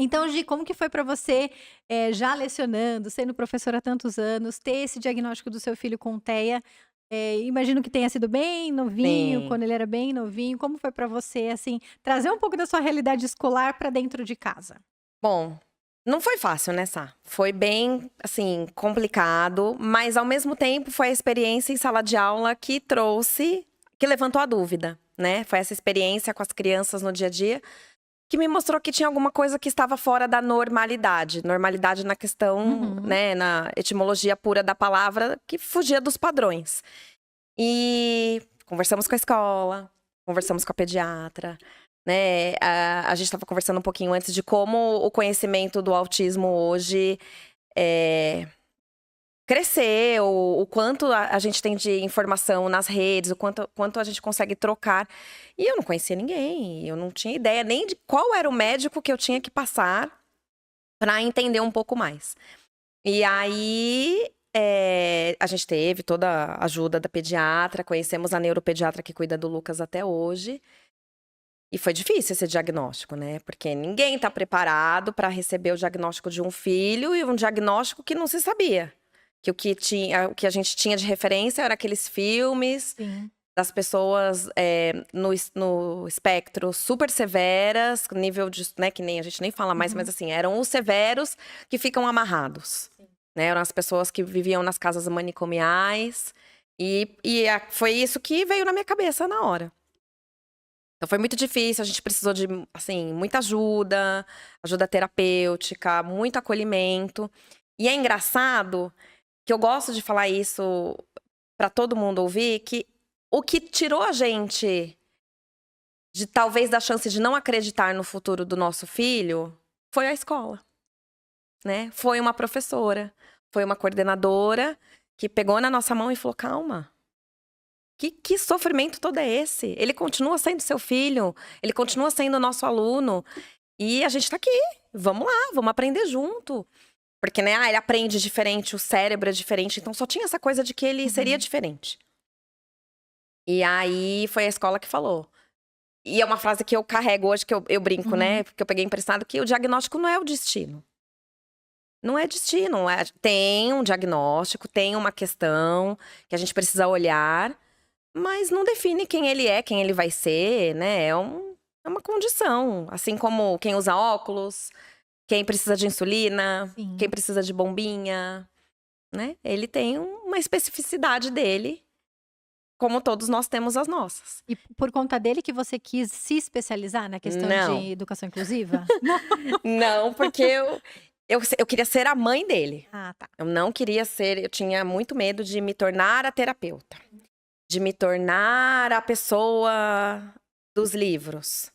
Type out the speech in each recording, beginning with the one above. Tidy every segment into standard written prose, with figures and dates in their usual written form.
Então, Gi, como que foi para você, já lecionando, sendo professora há tantos anos, ter esse diagnóstico do seu filho com TEA? Imagino que tenha sido bem novinho, Sim. quando ele era bem novinho. Como foi para você, assim, trazer um pouco da sua realidade escolar para dentro de casa? Bom, não foi fácil, né, Sá? Foi bem, assim, complicado, mas ao mesmo tempo foi a experiência em sala de aula que levantou a dúvida, né? Foi essa experiência com as crianças no dia a dia que me mostrou que tinha alguma coisa que estava fora da normalidade. Normalidade na questão, Uhum. né, na etimologia pura da palavra, que fugia dos padrões. E conversamos com a escola, conversamos com a pediatra, né? A gente estava conversando um pouquinho antes de como o conhecimento do autismo hoje cresceu, o quanto a gente tem de informação nas redes, quanto a gente consegue trocar. E eu não conhecia ninguém, eu não tinha ideia nem de qual era o médico que eu tinha que passar para entender um pouco mais. E aí, a gente teve toda a ajuda da pediatra, conhecemos a neuropediatra que cuida do Lucas até hoje. E foi difícil esse diagnóstico, né? Porque ninguém tá preparado para receber o diagnóstico de um filho e um diagnóstico que não se sabia. Que o que a gente tinha de referência era aqueles filmes Sim. das pessoas no espectro super severas, nível de, né, que nem a gente nem fala mais, mas Uhum. assim, eram os severos que ficam amarrados. Sim. Né? Eram as pessoas que viviam nas casas manicomiais. Foi isso que veio na minha cabeça na hora. Então foi muito difícil, a gente precisou de, assim, muita ajuda, ajuda terapêutica, muito acolhimento. E é engraçado que eu gosto de falar isso pra todo mundo ouvir, que o que tirou a gente de talvez da chance de não acreditar no futuro do nosso filho foi a escola, né? Foi uma professora, foi uma coordenadora que pegou na nossa mão e falou: calma. Que sofrimento todo é esse? Ele continua sendo seu filho, ele continua sendo nosso aluno. E a gente tá aqui. Vamos lá, vamos aprender junto. Porque, né, ele aprende diferente, o cérebro é diferente. Então só tinha essa coisa de que ele seria Uhum. diferente. E aí foi a escola que falou. E é uma frase que eu carrego hoje, que eu brinco, né? Uhum. Porque eu peguei emprestado, que o diagnóstico não é o destino. Não é destino. Tem um diagnóstico, tem uma questão que a gente precisa olhar. Mas não define quem ele é, quem ele vai ser, né? É uma condição. Assim como quem usa óculos, quem precisa de insulina, quem Sim. precisa de bombinha, né? Ele tem uma especificidade dele, como todos nós temos as nossas. E por conta dele que você quis se especializar na questão de Não, educação inclusiva? Não? não, porque eu queria ser a mãe dele. Ah, tá. Eu não queria ser, eu tinha muito medo de me tornar a terapeuta, de me tornar a pessoa dos livros.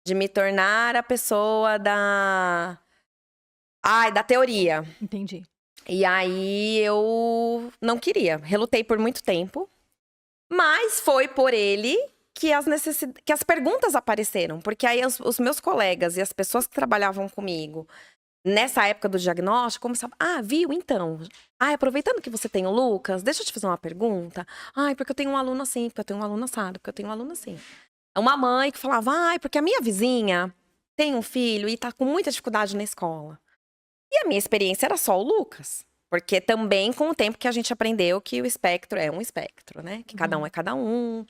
De me tornar a pessoa da teoria. Entendi. E aí eu não queria. Relutei por muito tempo. Mas foi por ele que que as perguntas apareceram. Porque aí os meus colegas e as pessoas que trabalhavam comigo nessa época do diagnóstico começavam: ah, viu? Então. Ah, aproveitando que você tem o Lucas, deixa eu te fazer uma pergunta. Ai, porque eu tenho um aluno assim, porque eu tenho um aluno assado, porque eu tenho um aluno assim. Uma mãe que falava: ai, porque a minha vizinha tem um filho e tá com muita dificuldade na escola. E a minha experiência era só o Lucas. Porque também com o tempo que a gente aprendeu que o espectro é um espectro, né? Que cada um Uhum. é cada um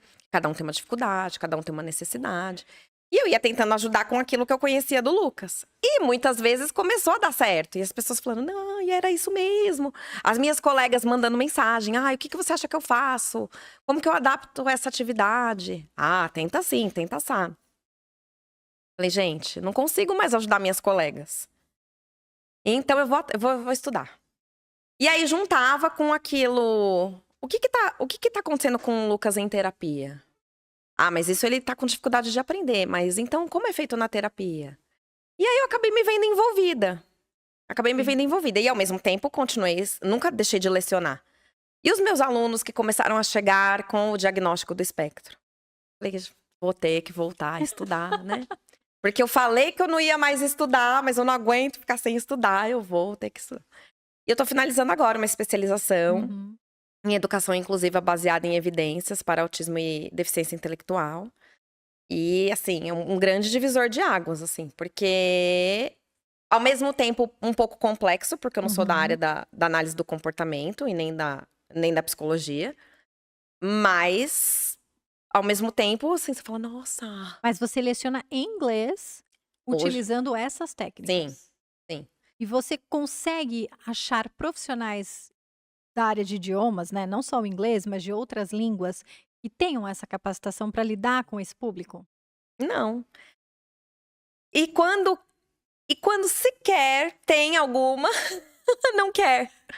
tem uma dificuldade, cada um tem uma necessidade. E eu ia tentando ajudar com aquilo que eu conhecia do Lucas. E muitas vezes começou a dar certo. E as pessoas falando: não, e era isso mesmo. As minhas colegas mandando mensagem: ah, o que você acha que eu faço? Como que eu adapto essa atividade? Ah, tenta sim, tenta assar. Falei: gente, não consigo mais ajudar minhas colegas. Então eu vou estudar. E aí juntava com aquilo. O que que tá acontecendo com o Lucas em terapia? Ah, mas isso ele tá com dificuldade de aprender. Mas então, como é feito na terapia? E aí eu acabei me vendo envolvida. Acabei me Sim. vendo envolvida. E ao mesmo tempo, continuei, nunca deixei de lecionar. E os meus alunos que começaram a chegar com o diagnóstico do espectro? Falei: vou ter que voltar a estudar, né? Porque eu falei que eu não ia mais estudar, mas eu não aguento ficar sem estudar, eu vou ter que estudar. E eu tô finalizando agora uma especialização Uhum. em educação inclusiva baseada em evidências para autismo e deficiência intelectual. E, assim, é um grande divisor de águas, assim, porque Ao mesmo tempo, um pouco complexo, porque eu não sou da Uhum. área da análise do comportamento e nem da psicologia. Mas, ao mesmo tempo, assim, você fala, nossa, Mas você leciona em inglês, hoje. utilizando essas Sim, técnicas. sim. E você consegue achar profissionais da área de idiomas, né, não só o inglês, mas de outras línguas, que tenham essa capacitação para lidar com esse público? Não. E quando sequer tem alguma, não quer.